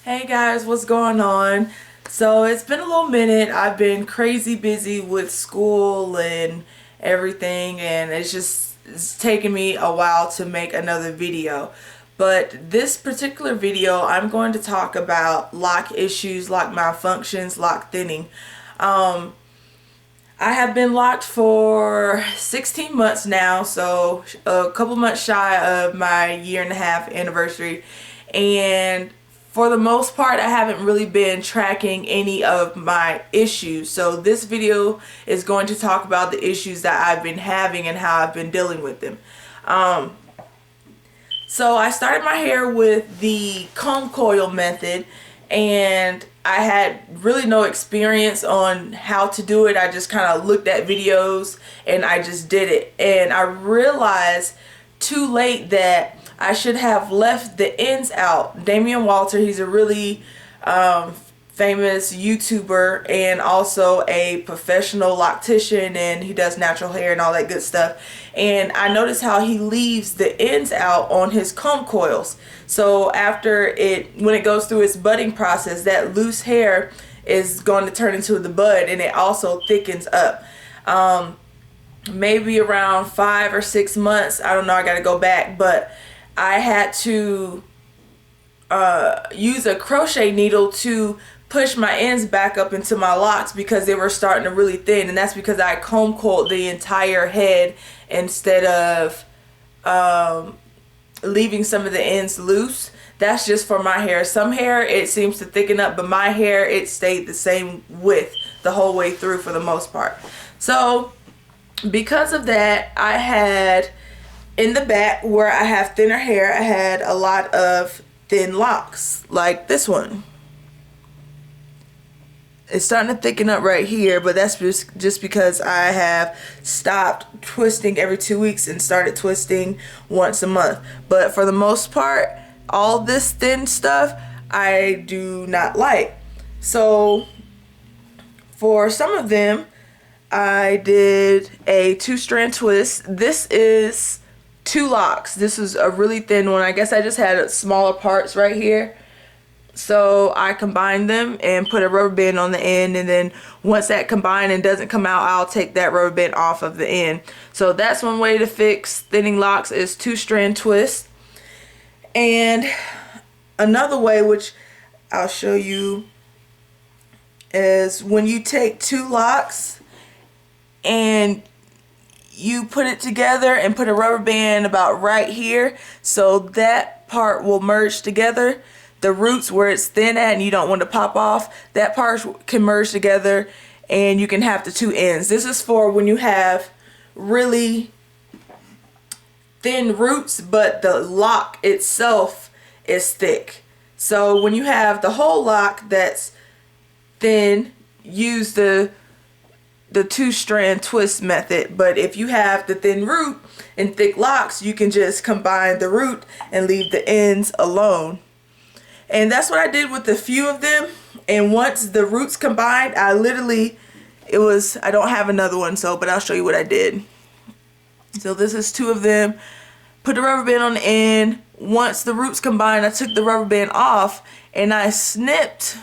Hey guys, what's going on? So it's been a little minute. I've been crazy busy with school and everything, and it's taken me a while to make another video. But this particular video, I'm going to talk about lock issues, lock malfunctions, lock thinning. Um, I have been locked for 16 months now, so a couple months shy of my year-and-a-half anniversary. And for the most part, I haven't really been tracking any of my issues. So this video is going to talk about the issues that I've been having and how I've been dealing with them. So I started my hair with the comb coil method, and I had really no experience on how to do it. I just kind of looked at videos and I just did it. And I realized too late that I should have left the ends out. Damian Walter, he's a really famous YouTuber and also a professional loctician, and he does natural hair and all that good stuff. And I noticed how he leaves the ends out on his comb coils. So when it goes through its budding process, that loose hair is going to turn into the bud, and it also thickens up. Maybe around 5 or 6 months, I don't know, I gotta go back, but I had to use a crochet needle to push my ends back up into my locks because they were starting to really thin. And that's because I comb coiled the entire head instead of leaving some of the ends loose. That's just for my hair. Some hair it seems to thicken up, but my hair it stayed the same width the whole way through for the most part. So because of that, I had in the back where I have thinner hair, I had a lot of thin locks like this one. It's starting to thicken up right here, but that's just because I have stopped twisting every 2 weeks and started twisting once a month. But for the most part, all this thin stuff I do not like. So for some of them, I did a 2-strand twist. This is 2 locks. This is a really thin one. I guess I just had smaller parts right here. So I combined them and put a rubber band on the end, and then once that combined and doesn't come out, I'll take that rubber band off of the end. So that's one way to fix thinning locks is 2-strand twist. And another way, which I'll show you, is when you take 2 locks and you put it together and put a rubber band about right here, so that part will merge together. The roots where it's thin at and you don't want to pop off, that part can merge together and you can have the 2 ends. This is for when you have really thin roots but the lock itself is thick. So when you have the whole lock that's thin, use the 2-strand twist method. But if you have the thin root and thick locks, you can just combine the root and leave the ends alone. And that's what I did with a few of them. And once the roots combined, I don't have another one, but I'll show you what I did. So this is 2 of them. Put the rubber band on the end. Once the roots combined, I took the rubber band off and I snipped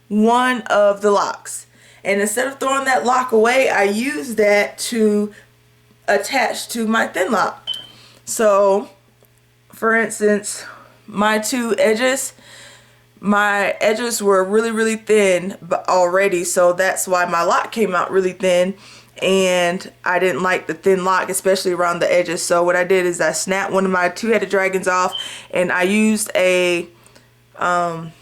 one of the locks. And instead of throwing that lock away, I used that to attach to my thin lock. So, for instance, my edges were really thin already, so that's why my lock came out really thin, and I didn't like the thin lock, especially around the edges. So what I did is I snapped one of my 2-headed dragons off, and I used not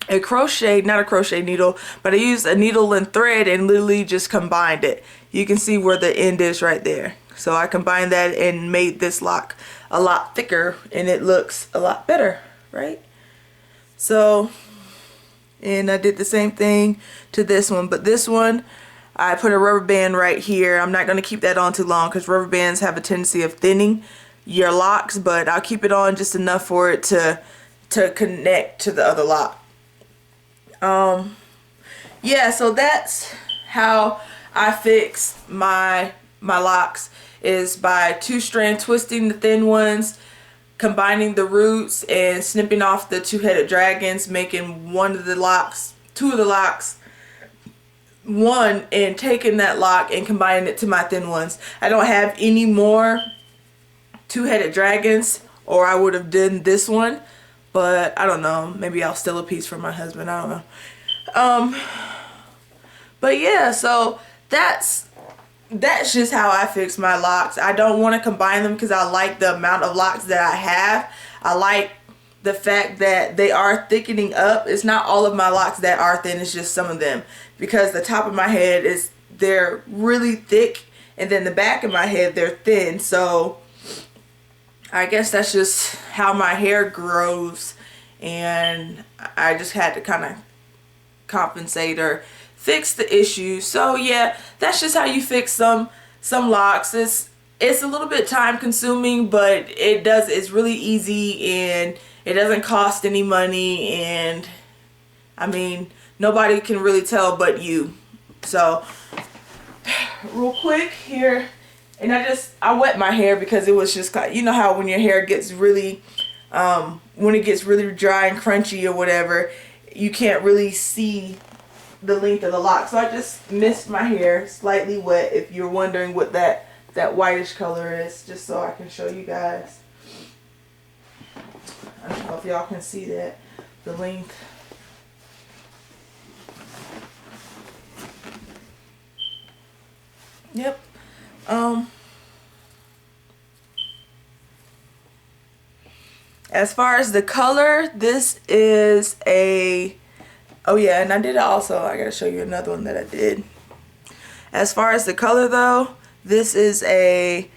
a crochet needle, but I used a needle and thread and literally just combined it. You can see where the end is right there. So I combined that and made this lock a lot thicker, and it looks a lot better, right? So, and I did the same thing to this one, but this one I put a rubber band right here. I'm not going to keep that on too long because rubber bands have a tendency of thinning your locks, but I'll keep it on just enough for it to connect to the other lock. Yeah, so that's how I fixed my locks, is by 2-strand twisting the thin ones, combining the roots and snipping off the two-headed dragons, making one of the locks, two of the locks, one, and taking that lock and combining it to my thin ones. I don't have any more two-headed dragons, or I would have done this one, but I don't know, maybe I'll steal a piece from my husband, I don't know. But yeah, so that's just how I fix my locks. I don't want to combine them because I like the amount of locks that I have. I like the fact that they are thickening up. It's not all of my locks that are thin, it's just some of them, because the top of my head they're really thick, and then the back of my head they're thin. So I guess that's just how my hair grows, and I just had to kind of compensate or fix the issue. So yeah, that's just how you fix some locks. It's a little bit time consuming, but it's really easy, and it doesn't cost any money, and I mean, nobody can really tell but you. So real quick here, and I wet my hair because it was just, you know how when your hair gets really when it gets really dry and crunchy or whatever, you can't really see the length of the lock. So I just mist my hair slightly wet, if you're wondering what that whitish color is, just so I can show you guys. I don't know if y'all can see that, the length. Yep. As far as the color, this is oh yeah, and I did also, I gotta show you another one that I did. As far as the color though, this is a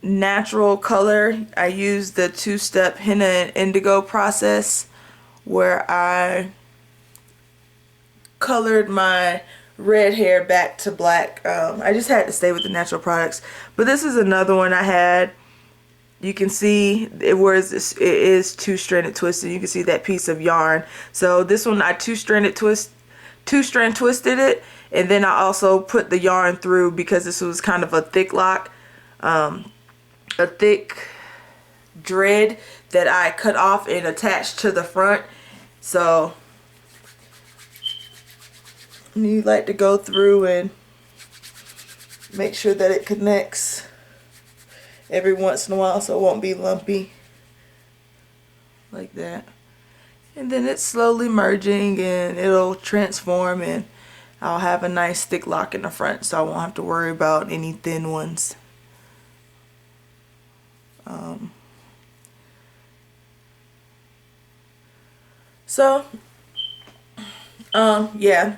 natural color. I used the two-step henna and indigo process where I colored my red hair back to black. I just had to stay with the natural products. But this is another one I had. You can see it is two-stranded twisted. You can see that piece of yarn. So this one I two-strand twisted it, and then I also put the yarn through because this was kind of a thick lock, a thick dread that I cut off and attached to the front. So you like to go through and make sure that it connects every once in a while so it won't be lumpy like that. And then it's slowly merging and it'll transform, and I'll have a nice thick lock in the front, so I won't have to worry about any thin ones. Yeah,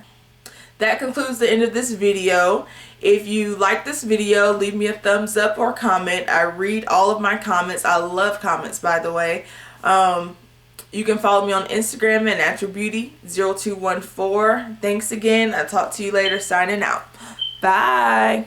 that concludes the end of this video. If you like this video, leave me a thumbs up or comment. I read all of my comments. I love comments, by the way. You can follow me on Instagram at naturalbeauty0214. Thanks again. I'll talk to you later. Signing out. Bye.